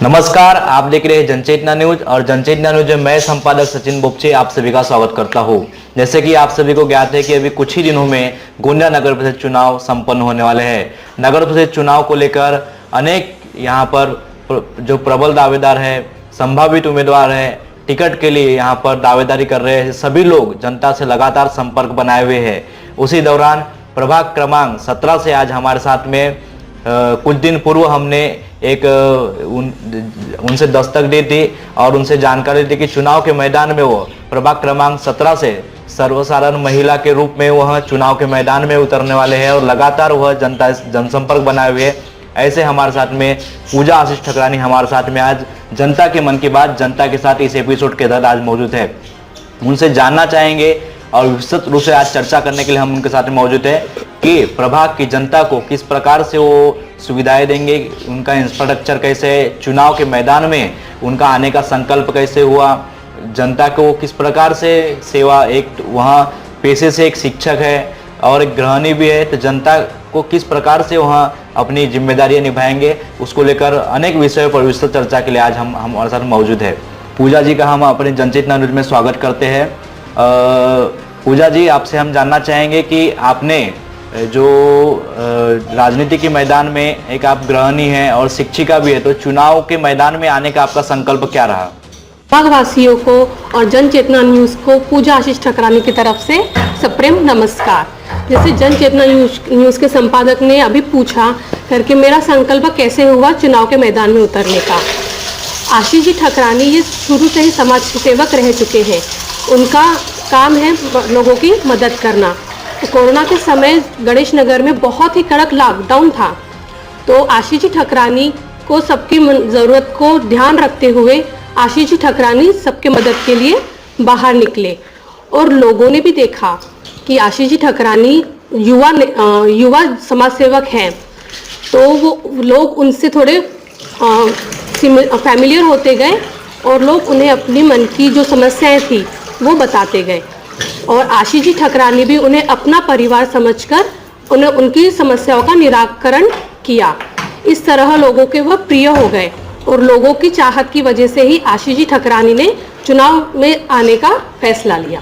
नमस्कार, आप देख रहे हैं जनचेतना न्यूज और जनचेतना न्यूज में मैं संपादक सचिन बोपचे आप सभी का स्वागत करता हूं। जैसे कि आप सभी को ज्ञात है कि अभी कुछ ही दिनों में गोंदिया नगर परिषद चुनाव संपन्न होने वाले हैं। नगर परिषद चुनाव को लेकर अनेक यहाँ पर जो प्रबल दावेदार है, संभावित उम्मीदवार है, टिकट के लिए यहाँ पर दावेदारी कर रहे हैं, सभी लोग जनता से लगातार संपर्क बनाए हुए हैं। उसी दौरान प्रभाग क्रमांक 17 से आज हमारे साथ में कुछ दिन पूर्व हमने एक उनसे दस्तक दी थी और उनसे जानकारी दी कि चुनाव के मैदान में वो प्रभाग क्रमांक 17 से सर्वसाधारण महिला के रूप में वह चुनाव के मैदान में उतरने वाले हैं और लगातार वह जनसंपर्क बनाए हुए हैं। ऐसे हमारे साथ में पूजा आशीष ठकरानी हमारे साथ में आज जनता के मन की बात जनता के साथ इस एपिसोड के तहत आज मौजूद है। उनसे जानना चाहेंगे और विस्तृत रूप से आज चर्चा करने के लिए हम उनके साथ में मौजूद है कि प्रभाग की जनता को किस प्रकार से वो सुविधाएं देंगे, उनका इंफ्रास्ट्रक्चर कैसे है, चुनाव के मैदान में उनका आने का संकल्प कैसे हुआ, जनता को किस प्रकार से सेवा, एक वहाँ पेशे से एक शिक्षक है और एक गृहिणी भी है, तो जनता को किस प्रकार से वहाँ अपनी जिम्मेदारियां निभाएंगे, उसको लेकर अनेक विषयों पर विस्तृत चर्चा के लिए आज हम हमारे साथ मौजूद है। पूजा जी का हम अपने जनचेतना न्यूज में स्वागत करते हैं। पूजा जी, आपसे हम जानना चाहेंगे कि आपने जो राजनीति के मैदान में एक आप गृहिणी हैं और शिक्षिका भी है, तो चुनाव के मैदान में आने का आपका संकल्प क्या रहा? वासियों को और जनचेतना न्यूज को पूजा आशीष ठकरानी की तरफ से सप्रेम नमस्कार। जैसे जनचेतना न्यूज के संपादक ने अभी पूछा करके मेरा संकल्प कैसे हुआ चुनाव के मैदान में उतरने का। आशीष जी ठकरानी ये शुरू से ही समाज सेवक रह चुके हैं। उनका काम है लोगों की मदद करना। तो कोरोना के समय गणेश नगर में बहुत ही कड़क लॉकडाउन था, तो आशीष जी ठकरानी को सबकी ज़रूरत को ध्यान रखते हुए आशीष जी ठकरानी सबके मदद के लिए बाहर निकले और लोगों ने भी देखा कि आशीष जी ठकरानी युवा समाज सेवक हैं, तो वो लोग उनसे थोड़े फैमिलियर होते गए और लोग उन्हें अपनी मन की जो समस्याएं थी वो बताते गए और आशीष जी ठकरानी भी उन्हें अपना परिवार समझकर उन्हें उनकी समस्याओं का निराकरण किया। इस तरह लोगों के वह प्रिय हो गए और लोगों की चाहत की वजह से ही आशीष जी ठकरानी ने चुनाव में आने का फैसला लिया।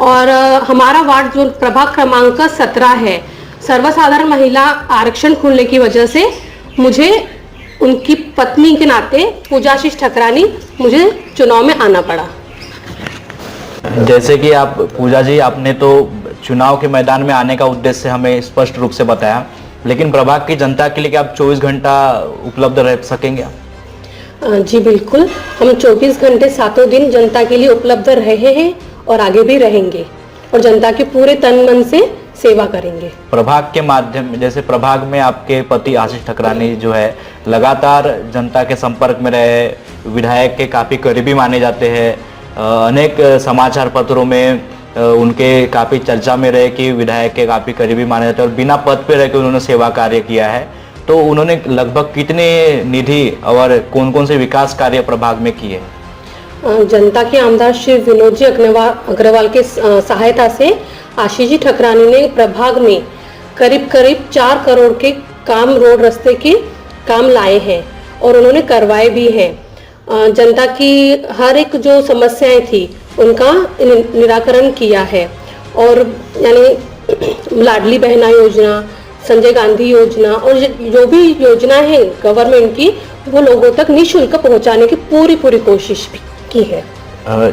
और हमारा वार्ड जो प्रभाग क्रमांक 17 है, सर्वसाधारण महिला आरक्षण खुलने की वजह से मुझे उनकी पत्नी के नाते पूजा आशीष ठकरानी मुझे चुनाव में आना पड़ा। जैसे कि आप पूजा जी, आपने तो चुनाव के मैदान में आने का उद्देश्य हमें स्पष्ट रूप से बताया, लेकिन प्रभाग की जनता के लिए क्या आप 24 घंटा उपलब्ध रह सकेंगे? जी बिल्कुल, हम 24 घंटे सातों दिन जनता के लिए उपलब्ध रहे हैं और आगे भी रहेंगे और जनता के पूरे तन मन से सेवा करेंगे। प्रभाग के माध्यम, जैसे प्रभाग में आपके पति आशीष ठकरानी जो है लगातार जनता के संपर्क में रहे, विधायक के काफ़ी करीबी माने जाते हैं, अनेक समाचार पत्रों में उनके काफ़ी चर्चा में रहे कि विधायक के काफ़ी करीबी माने जाते हैं और बिना पद पे रह के उन्होंने सेवा कार्य किया है। तो उन्होंने लगभग कितने निधि और कौन कौन से विकास कार्य प्रभाग में किए? जनता के आमदार श्री विनोद जी अग्रवाल के सहायता से आशीष जी ठकरानी ने प्रभाग में करीब 4 करोड़ के काम, रोड रास्ते के काम लाए हैं और उन्होंने करवाए भी हैं। जनता की हर एक जो समस्याएं थी उनका निराकरण किया है और यानी लाडली बहना योजना, संजय गांधी योजना और जो भी योजना है गवर्नमेंट की, वो लोगों तक निःशुल्क पहुंचाने की पूरी कोशिश भी की है।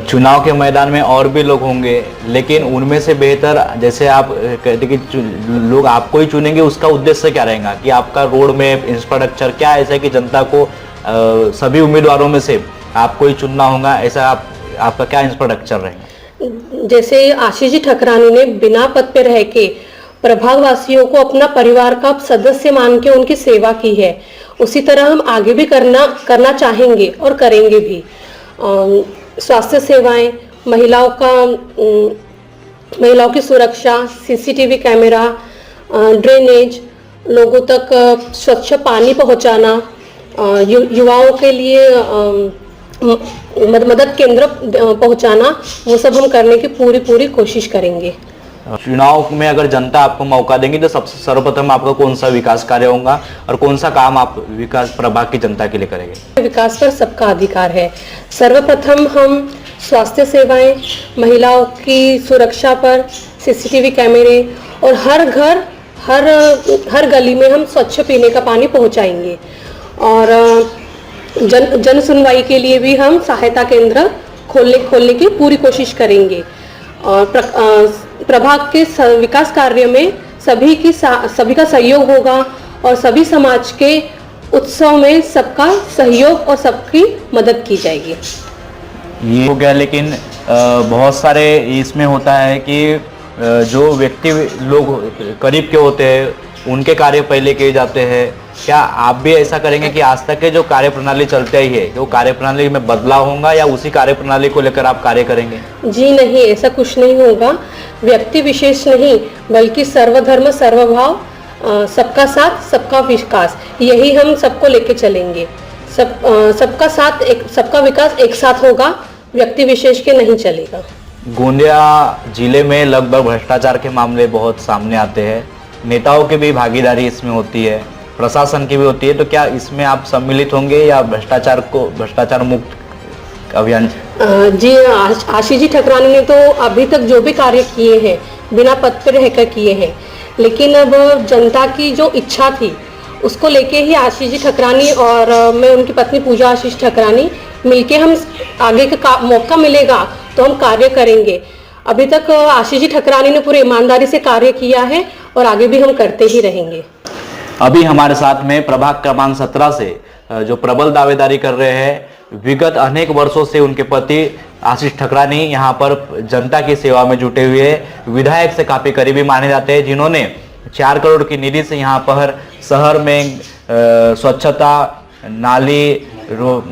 चुनाव के मैदान में और भी लोग होंगे, लेकिन उनमें से बेहतर, जैसे आप कहते कि लोग आपको ही चुनेंगे, उसका उद्देश्य क्या रहेगा कि आपका रोड में इंफ्रास्ट्रक्चर क्या ऐसा है कि जनता को सभी उम्मीदवारों में से आपको ही चुनना होगा, ऐसा आपका क्या इंफ्रास्ट्रक्चर रहेगा? जैसे आशीष जी ठकरानी ने बिना पद पे रह के प्रभाग वासियों को अपना परिवार का सदस्य मान के उनकी सेवा की है, उसी तरह हम आगे भी करना चाहेंगे और करेंगे भी। स्वास्थ्य सेवाएं, महिलाओं की सुरक्षा, सीसीटीवी कैमरा, ड्रेनेज, लोगों तक स्वच्छ पानी पहुंचाना, युवाओं के लिए मदद केंद्र पहुंचाना, वो सब हम करने की पूरी कोशिश करेंगे। चुनाव में अगर जनता आपको मौका देंगी तो सबसे सर्वप्रथम आपका कौन सा विकास कार्य होगा और कौन सा काम आप विकास प्रभाग की जनता के लिए करेंगे? विकास पर सबका अधिकार है। सर्वप्रथम हम स्वास्थ्य सेवाएं, महिलाओं की सुरक्षा पर सीसीटीवी कैमरे और हर घर हर गली में हम स्वच्छ पीने का पानी पहुंचाएंगे। और जन सुनवाई के लिए भी हम सहायता केंद्र खोलने की पूरी कोशिश करेंगे। और प्रभाग के विकास कार्य में सभी का सहयोग होगा और सभी समाज के उत्सव में सबका सहयोग और सबकी मदद की जाएगी। ये हो गया, लेकिन बहुत सारे इसमें होता है कि जो व्यक्ति लोग करीब के होते हैं उनके कार्य पहले किए जाते हैं। क्या आप भी ऐसा करेंगे कि आज तक के जो कार्य प्रणाली चलते ही है वो कार्य प्रणाली में बदलाव होगा या उसी कार्य प्रणाली को लेकर आप कार्य करेंगे? जी नहीं, ऐसा कुछ नहीं होगा। व्यक्ति विशेष नहीं बल्कि सर्वधर्म सर्वभाव, सबका साथ सबका विकास, यही हम सबको लेके चलेंगे। सबका साथ सबका विकास एक साथ होगा, व्यक्ति विशेष के नहीं चलेगा। गोंदिया जिले में लगभग भ्रष्टाचार के मामले बहुत सामने आते हैं, नेताओं की भी भागीदारी इसमें होती है, प्रशासन की भी होती है, तो क्या इसमें आप सम्मिलित होंगे या भ्रष्टाचार मुक्त अभियान? जी, आशीष जी ठकरानी ने तो अभी तक जो भी कार्य किए हैं बिना पद पर रहकर किए हैं, लेकिन अब जनता की जो इच्छा थी उसको लेके ही आशीष जी ठकरानी और मैं उनकी पत्नी पूजा आशीष ठकरानी मिलके हम आगे का मौका मिलेगा तो हम कार्य करेंगे। अभी तक आशीष जी ठकरानी ने पूरी ईमानदारी से कार्य किया है और आगे भी हम करते ही रहेंगे। अभी हमारे साथ में प्रभाग क्रमांक 17 से जो प्रबल दावेदारी कर रहे हैं, विगत अनेक वर्षों से उनके पति आशीष ठकरानी यहाँ पर जनता की सेवा में जुटे हुए विधायक से काफी करीबी माने जाते हैं, जिन्होंने 4 करोड़ की निधि से यहाँ पर शहर में स्वच्छता, नाली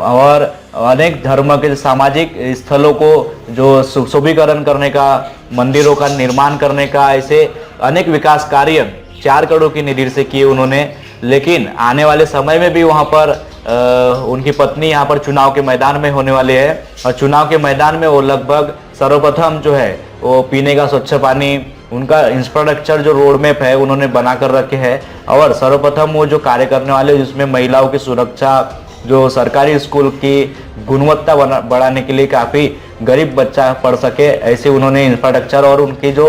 और अनेक धर्म के सामाजिक स्थलों को जो सुशोभीकरण करने का, मंदिरों का निर्माण करने का, ऐसे अनेक विकास कार्य 4 करोड़ की निधि से किए उन्होंने। लेकिन आने वाले समय में भी वहां पर उनकी पत्नी यहाँ पर चुनाव के मैदान में होने वाले है और चुनाव के मैदान में वो लगभग सर्वप्रथम जो है वो पीने का स्वच्छ पानी, उनका इंफ्रास्ट्रक्चर जो रोड मैप है उन्होंने बना कर रखे हैं और सर्वप्रथम वो जो कार्य करने वाले जिसमें महिलाओं की सुरक्षा, जो सरकारी स्कूल की गुणवत्ता बढ़ाने के लिए काफ़ी गरीब बच्चा पढ़ सके, ऐसे उन्होंने इंफ्रास्ट्रक्चर और उनकी जो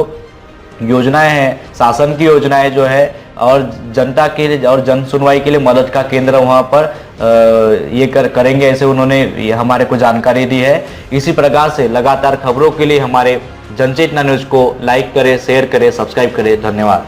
योजनाएं हैं, शासन की योजनाएं जो है और जनता के लिए और जन सुनवाई के लिए मदद का केंद्र वहां पर ये करेंगे, ऐसे उन्होंने ये हमारे को जानकारी दी है। इसी प्रकार से लगातार खबरों के लिए हमारे जनचेतना न्यूज़ को लाइक करें, शेयर करें, सब्सक्राइब करें। धन्यवाद।